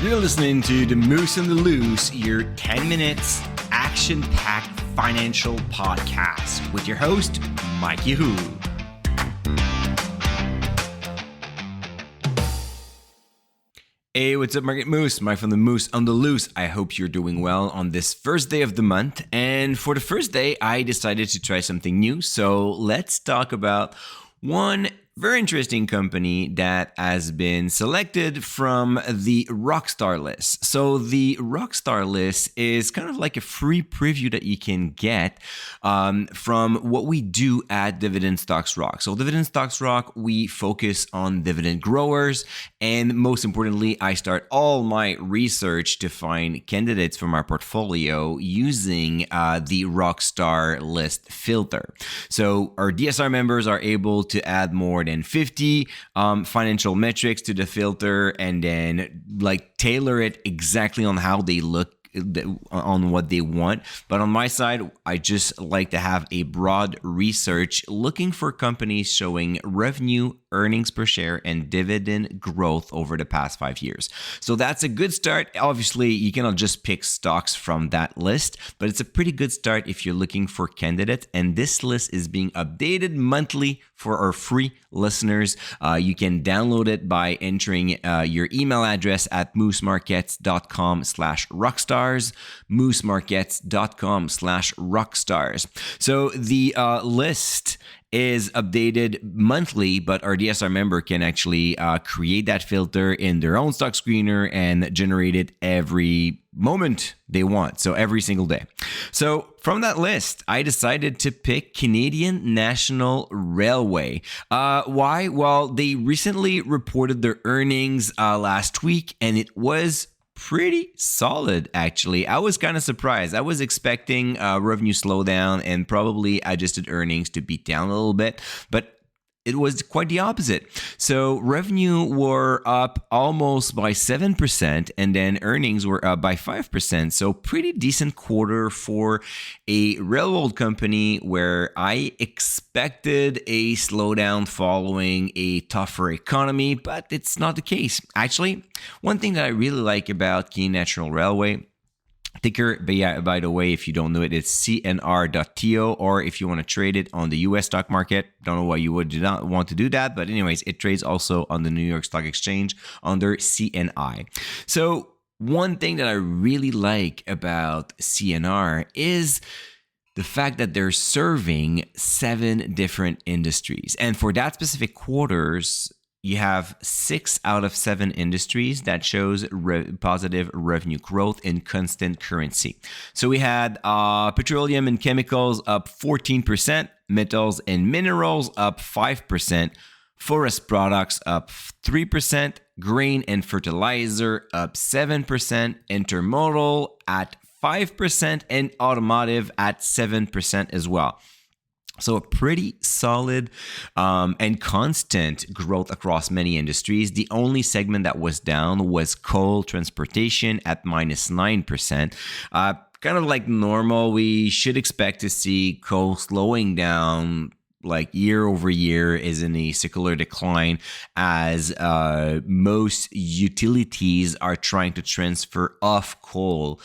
You're listening to The Moose and the Loose, your 10 minutes action-packed financial podcast with your host, Mikey Hu. Hey, what's up, Market Moose? Mike from The Moose on the Loose. I hope you're doing well on this first day of the month. And for the first day, I decided to try something new. So let's talk about one very interesting company that has been selected from the Rockstar list. So the Rockstar list is kind of like a free preview that you can get from what we do at Dividend Stocks Rock. So Dividend Stocks Rock, we focus on dividend growers. And most importantly, I start all my research to find candidates from our portfolio using the Rockstar list filter. So our DSR members are able to add more than 50 financial metrics to the filter and then tailor it exactly on how they look, on what they want. But on my side, I just like to have a broad research looking for companies showing revenue, earnings per share, and dividend growth over the past 5 years. So that's a good start. Obviously, you cannot just pick stocks from that list, but it's a pretty good start if you're looking for candidates. And this list is being updated monthly for our free listeners. You can download it by entering your email address at moosemarkets.com/rockstars, moosemarkets.com/rockstars. So the list is updated monthly, but our DSR member can actually create that filter in their own stock screener and generate it every moment they want, so every single day. So from that list, I decided to pick Canadian National Railway. Why? Well, they recently reported their earnings last week, and it was pretty solid, actually. I was kind of surprised. I was expecting revenue slowdown and probably adjusted earnings to be down a little bit, but it was quite the opposite. So revenue were up almost by 7%, and then earnings were up by 5%. So pretty decent quarter for a railroad company where I expected a slowdown following a tougher economy, but it's not the case. Actually, one thing that I really like about Canadian National Railway, ticker, by the way, if you don't know it, it's CNR.TO, or if you want to trade it on the US stock market, don't know why you would not want to do that, but anyways, it trades also on the New York Stock Exchange under CNI. So one thing that I really like about CNR is the fact that they're serving 7 different industries. And for that specific quarters, you have 6 out of 7 industries that shows positive revenue growth in constant currency. So we had petroleum and chemicals up 14%, metals and minerals up 5%, forest products up 3%, grain and fertilizer up 7%, intermodal at 5%, and automotive at 7% as well. So a pretty solid and constant growth across many industries. The only segment that was down was coal transportation at minus 9%. Kind of like normal, we should expect to see coal slowing down like year over year is in a secular decline as most utilities are trying to transfer off coal,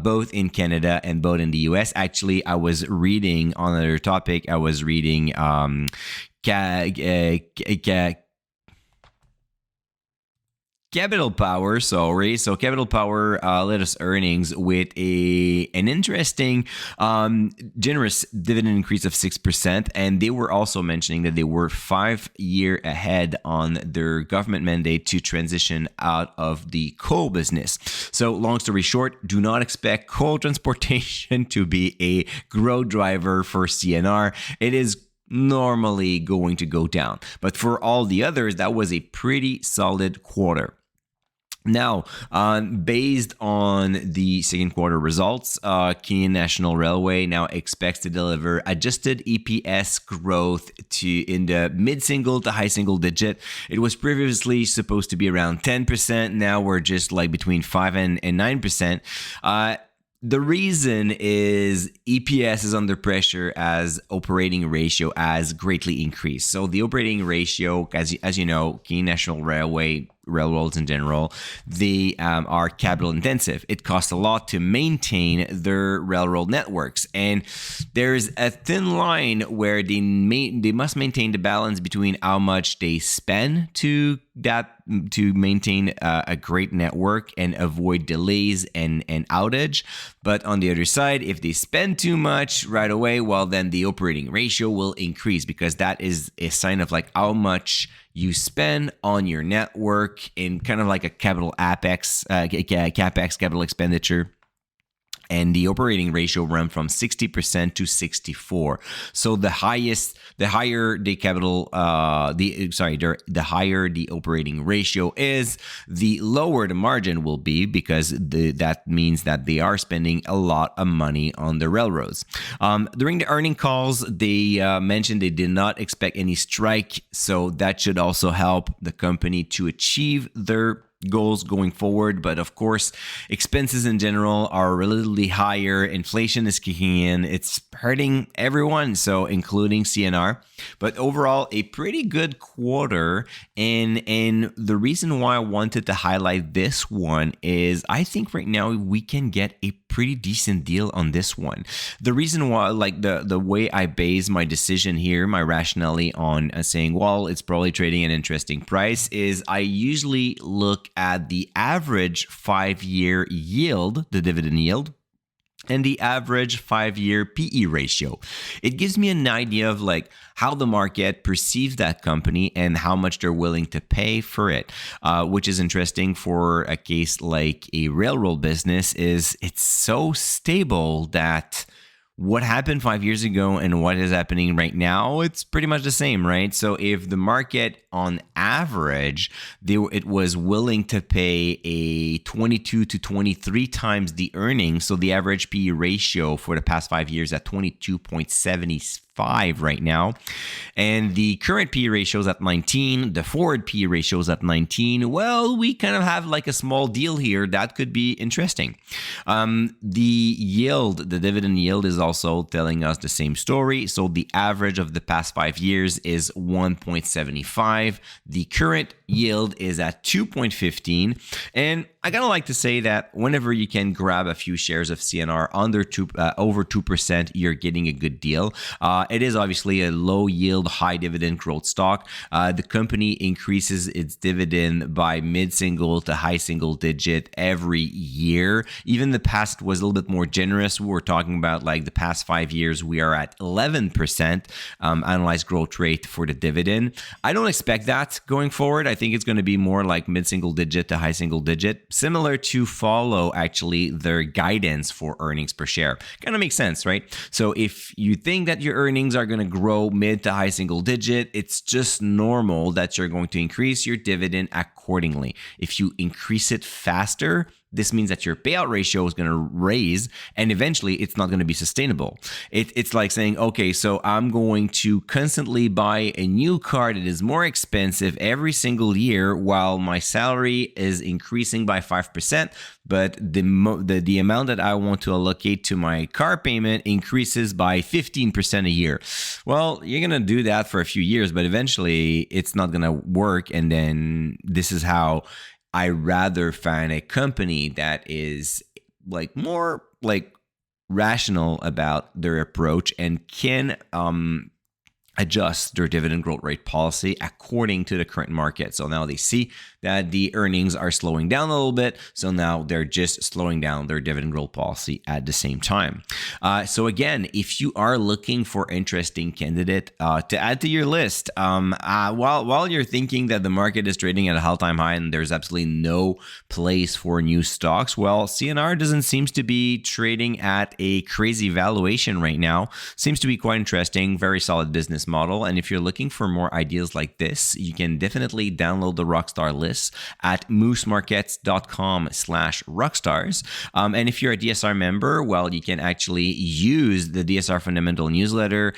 both in Canada and both in the US. Actually, I was reading on another topic. I was reading Capital Power, sorry. So Capital Power led us earnings with an interesting, generous dividend increase of 6. And they were also mentioning that they were 5 years ahead on their government mandate to transition out of the coal business. So long story short, do not expect coal transportation to be a growth driver for CNR. It is normally going to go down. But for all the others, that was a pretty solid quarter. Now, based on the second quarter results, Canadian National Railway now expects to deliver adjusted EPS growth in the mid-single to high single digit. It was previously supposed to be around 10%. Now we're just like between 5 and 9%. The reason is EPS is under pressure as operating ratio has greatly increased. So the operating ratio, as you know, Canadian National Railway railroads in general, they are capital intensive. It costs a lot to maintain their railroad networks, and there's a thin line where they must maintain the balance between how much they spend to maintain a great network and avoid delays and outage. But on the other side, if they spend too much right away, well, then the operating ratio will increase, because that is a sign of like how much you spend on your network in kind of like a capex, capital expenditure. And the operating ratio ran from 60% to 64%. So the higher the higher the operating ratio is, the lower the margin will be, because that means that they are spending a lot of money on the railroads. During the earning calls, they mentioned they did not expect any strike, so that should also help the company to achieve their goals going forward. But of course, expenses in general are relatively higher. Inflation is kicking in. It's hurting everyone, so including CNR. But overall, a pretty good quarter. And the reason why I wanted to highlight this one is I think right now we can get a pretty decent deal on this one. The reason why, like the way I base my decision here, my rationale on saying, well, it's probably trading an interesting price, is I usually look at the average 5-year yield, the dividend yield, and the average 5-year PE ratio. It gives me an idea of like how the market perceives that company and how much they're willing to pay for it, which is interesting for a case like a railroad business. Is it's so stable that what happened 5 years ago and what is happening right now, it's pretty much the same, right? So if the market on average, it was willing to pay a 22 to 23 times the earnings, so the average PE ratio for the past 5 years at 22.75 right now, and the current PE ratio is at 19, the forward PE ratio is at 19, well, we kind of have like a small deal here that could be interesting. The yield, the dividend yield, is also telling us the same story. So the average of the past 5 years is 1.75. The current yield is at 2.15. And I kind of like to say that whenever you can grab a few shares of CNR over 2%, you're getting a good deal. It is obviously a low yield, high dividend growth stock. The company increases its dividend by mid-single to high single digit every year. Even the past was a little bit more generous. We were talking about like the past 5 years, we are at 11% annualized growth rate for the dividend. I don't expect that going forward. I think it's going to be more like mid-single digit to high single digit, similar to Follow actually their guidance for earnings per share. Kind of makes sense, right? So if you think that your earnings are going to grow mid to high single digit, it's just normal that you're going to increase your dividend accordingly. If you increase it faster, this means that your payout ratio is going to raise, and eventually it's not going to be sustainable. It's like saying, okay, so I'm going to constantly buy a new car that is more expensive every single year while my salary is increasing by 5%, but the amount that I want to allocate to my car payment increases by 15% a year. Well, you're going to do that for a few years, but eventually it's not going to work, and then this is how I rather find a company that is like more like rational about their approach and can adjust their dividend growth rate policy according to the current market. So now they see that the earnings are slowing down a little bit, so now they're just slowing down their dividend growth policy at the same time. So again, if you are looking for interesting candidate to add to your list, while you're thinking that the market is trading at a all-time high and there's absolutely no place for new stocks, well, CNR doesn't seem to be trading at a crazy valuation right now. Seems to be quite interesting, very solid business model. And if you're looking for more ideas like this, you can definitely download the Rockstar list at moosemarkets.com/rockstars. And if you're a DSR member, well, you can actually use the DSR Fundamental newsletter.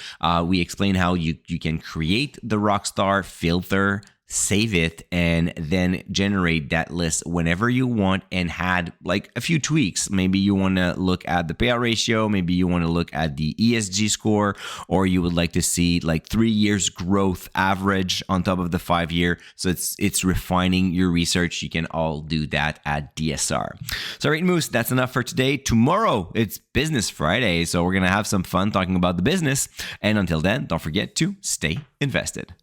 We explain how you can create the Rockstar filter save it, and then generate that list whenever you want and add like a few tweaks. Maybe you want to look at the payout ratio, maybe you want to look at the ESG score, or you would like to see like 3 years growth average on top of the 5-year. So it's refining your research. You can all do that at DSR. So all right, Moose, that's enough for today. Tomorrow it's Business Friday, so we're gonna have some fun talking about the business. And until then, don't forget to stay invested.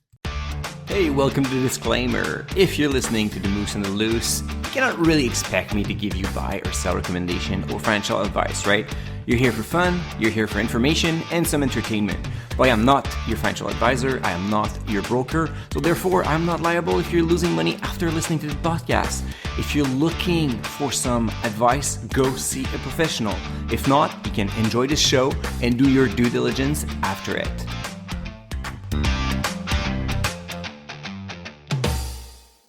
Hey, welcome to the disclaimer. If you're listening to The Moose and the Loose, you cannot really expect me to give you buy or sell recommendation or financial advice, right? You're here for fun, you're here for information and some entertainment. But I am not your financial advisor, I am not your broker, so therefore I'm not liable if you're losing money after listening to the podcast. If you're looking for some advice, go see a professional. If not, you can enjoy the show and do your due diligence after it.